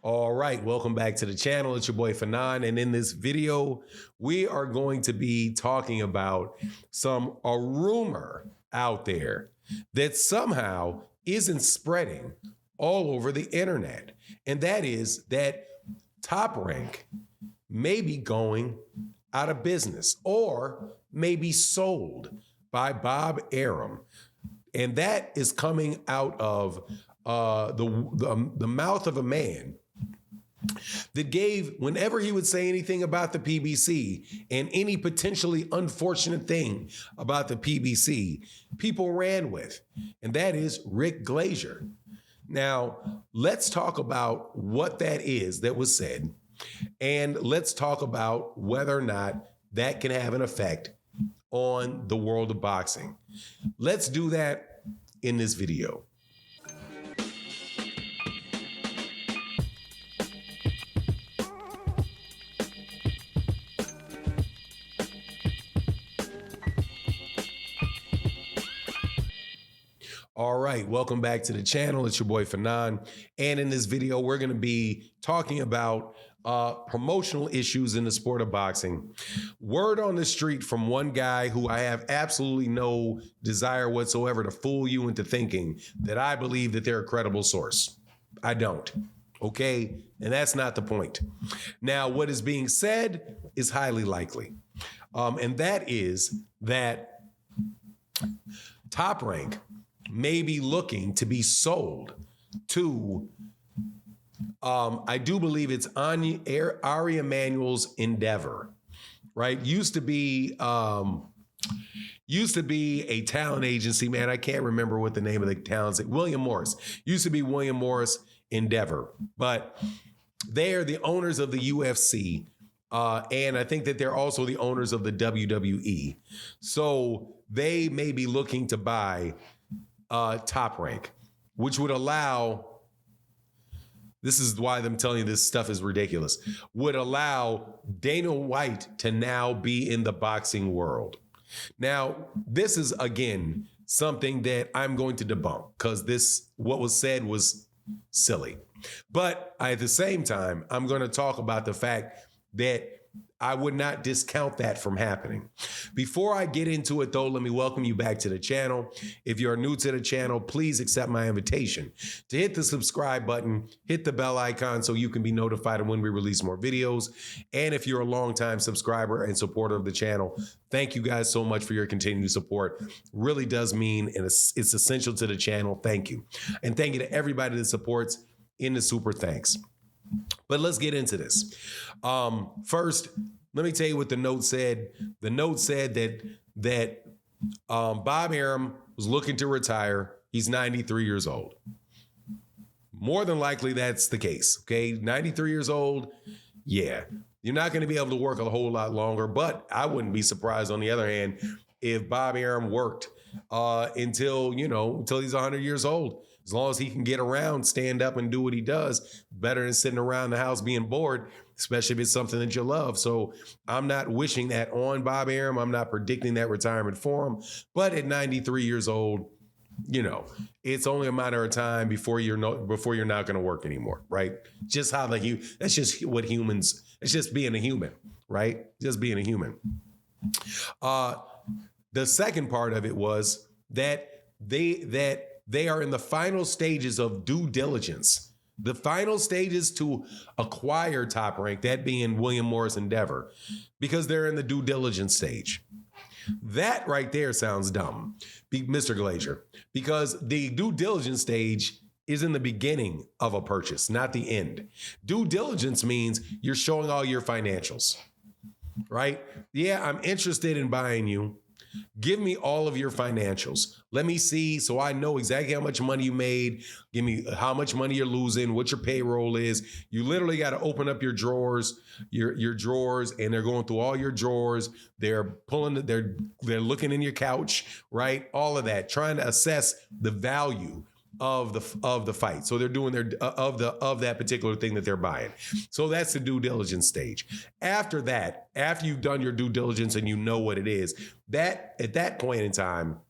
All right, welcome back to the channel. It's your boy Fanon, and in this video, we are going to be talking about a rumor out there that somehow isn't spreading all over the internet, and that is that Top Rank may be going out of business or may be sold by Bob Arum, and that is coming out of the mouth of a man that gave, whenever he would say anything about the PBC and any potentially unfortunate thing about the PBC, people ran with, and that is Rick Glazier. Now, let's talk about what that is that was said, and let's talk about whether or not that can have an effect on the world of boxing. Let's do that in this video. All right, welcome back to the channel. It's your boy Fanon. And in this video, we're going to be talking about promotional issues in the sport of boxing. Word on the street from one guy who I have absolutely no desire whatsoever to fool you into thinking that I believe that they're a credible source. I don't. Okay? And that's not the point. Now, what is being said is highly likely. And that is that Top Rank may be looking to be sold to, I do believe it's Ari Emanuel's Endeavor, right? Used to be a talent agency, man. I can't remember what the name of the talent is. William Morris. Used to be William Morris Endeavor, but they are the owners of the UFC. And I think that they're also the owners of the WWE. So they may be looking to buy Top Rank, which would allow, this is why I'm telling you this stuff is ridiculous, would allow Dana White to now be in the boxing world. Now, this is, again, something that I'm going to debunk because what was said was silly. But at the same time, I'm going to talk about the fact that I would not discount that from happening. Before I get into it, though, let me welcome you back to the channel. If you're new to the channel, please accept my invitation to hit the subscribe button, hit the bell icon so you can be notified when we release more videos. And if you're a longtime subscriber and supporter of the channel, thank you guys so much for your continued support. Really does mean, and it's essential to the channel. Thank you. And thank you to everybody that supports in the super thanks. But let's get into this. First, let me tell you what the note said. The note said that Bob Arum was looking to retire. He's 93 years old. More than likely, that's the case. Okay, 93 years old. Yeah, you're not going to be able to work a whole lot longer. But I wouldn't be surprised, on the other hand, if Bob Arum worked until he's 100 years old. As long as he can get around, stand up, and do what he does, better than sitting around the house being bored, especially if it's something that you love. So I'm not wishing that on Bob Arum. I'm not predicting that retirement for him. But at 93 years old, it's only a matter of time before you're not going to work anymore, right? Just how that's just what humans. It's just being a human, right? Just being a human. The second part of it was that they are in the final stages of due diligence, the final stages to acquire Top Rank, that being William Morris Endeavor, because they're in the due diligence stage. That right there sounds dumb, Mr. Glazier, because the due diligence stage is in the beginning of a purchase, not the end. Due diligence means you're showing all your financials, right? Yeah, I'm interested in buying you. Give me all of your financials. Let me see so I know exactly how much money you made. Give me how much money you're losing, what your payroll is. You literally got to open up your drawers, your drawers, and they're going through all your drawers. They're looking in your couch, right? All of that, trying to assess the value of the fight. So they're doing of that particular thing that they're buying. So that's the due diligence stage. After that, after you've done your due diligence and you know what it is, that at that point in time,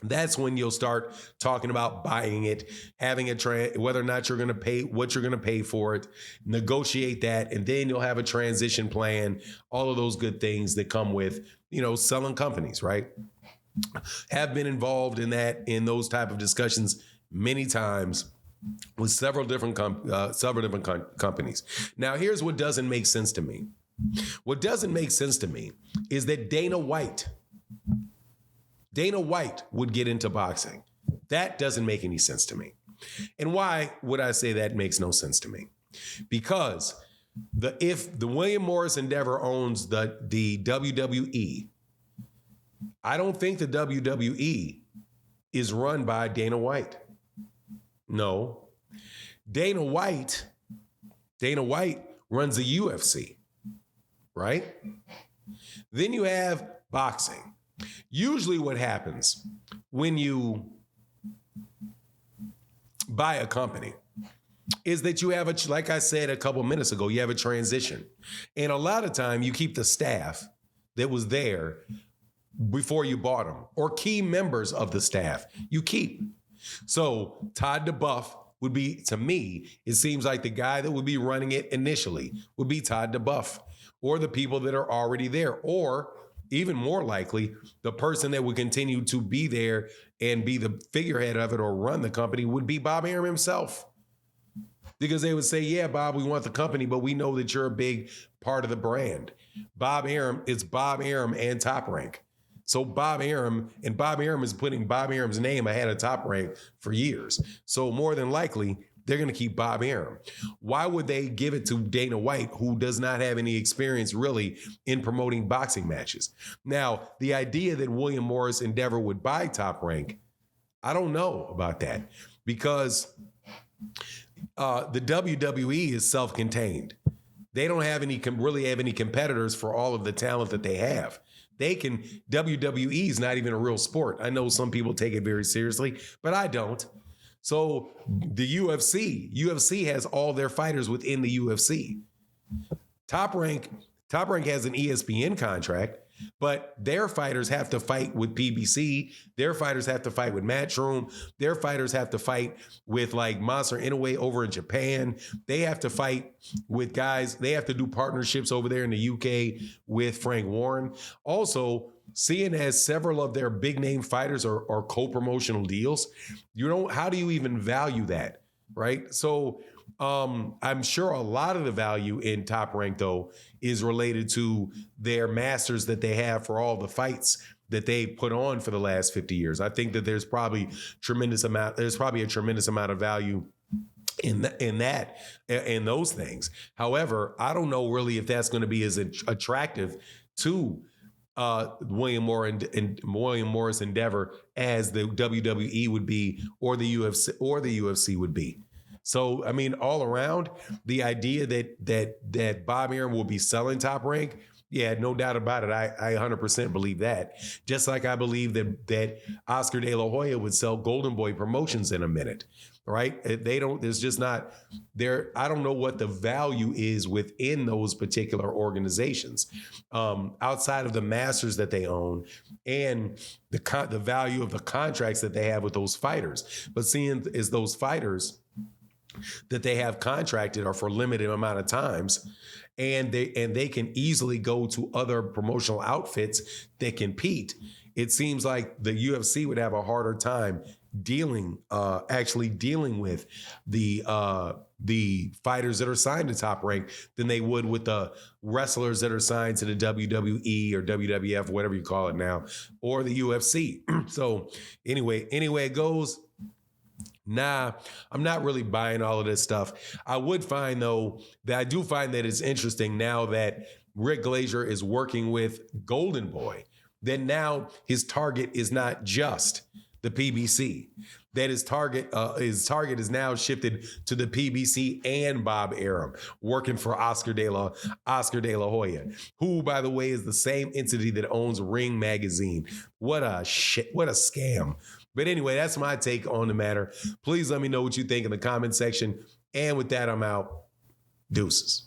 That's when you'll start talking about buying it, having whether or not you're going to pay, what you're going to pay for it, negotiate that, and then you'll have a transition plan, all of those good things that come with, selling companies, right? Have been involved in those type of discussions many times with several different companies. Now, here's what doesn't make sense to me. What doesn't make sense to me is that Dana White would get into boxing. That doesn't make any sense to me. And why would I say that makes no sense to me? Because if the William Morris Endeavor owns the WWE, I don't think the WWE is run by Dana White. No. Dana White runs the UFC, right? Then you have boxing. Usually what happens when you buy a company is that you have like I said a couple minutes ago, you have a transition. And a lot of time you keep the staff that was there before you bought them, or key members of the staff you keep. So Todd DeBuff would be, to me, it seems like the guy that would be running it initially would be Todd DeBuff, or the people that are already there, or even more likely, the person that would continue to be there and be the figurehead of it or run the company would be Bob Arum himself. Because they would say, yeah, Bob, we want the company, but we know that you're a big part of the brand. Bob Arum, it's Bob Arum and Top Rank. So Bob Arum is putting Bob Arum's name ahead of Top Rank for years. So more than likely, they're going to keep Bob Arum. Why would they give it to Dana White, who does not have any experience really in promoting boxing matches? Now, the idea that William Morris Endeavor would buy Top Rank, I don't know about that, because the WWE is self-contained. They don't have really have any competitors for all of the talent that they have. WWE is not even a real sport. I know some people take it very seriously, but I don't. So the UFC has all their fighters within the UFC. Top Rank has an ESPN contract, but their fighters have to fight with PBC. Their fighters have to fight with Matchroom. Their fighters have to fight with like Monster Inoue over in Japan. They have to fight with guys. They have to do partnerships over there in the UK with Frank Warren. Also, seeing as several of their big name fighters are co-promotional deals, how do you even value that, right? So I'm sure a lot of the value in Top Rank, though, is related to their masters that they have for all the fights that they put on for the last 50 years. I think that there's probably a tremendous amount of value in those things. However, I don't know really if that's going to be as attractive to William Morris Endeavor as the WWE would be, or the UFC would be. So, I mean, all around, the idea that Bob Arum will be selling Top Rank, yeah, no doubt about it. I 100% believe that. Just like I believe that Oscar De La Hoya would sell Golden Boy Promotions in a minute, right? There's just not there. I don't know what the value is within those particular organizations outside of the masters that they own and the value of the contracts that they have with those fighters. But seeing as those fighters that they have contracted are for limited amount of times, and they can easily go to other promotional outfits that compete, it seems like the UFC would have a harder time actually dealing with the fighters that are signed to Top Rank than they would with the wrestlers that are signed to the WWE or WWF, whatever you call it now, or the UFC. So anyway it goes. Nah, I'm not really buying all of this stuff. I would find, though, that I do find that it's interesting now that Rick Glazier is working with Golden Boy, that now his target is not just the PBC, that his target is now shifted to the PBC and Bob Arum, working for Oscar De La Hoya, who, by the way, is the same entity that owns Ring Magazine. What a scam. But anyway, that's my take on the matter. Please let me know what you think in the comment section. And with that, I'm out. Deuces.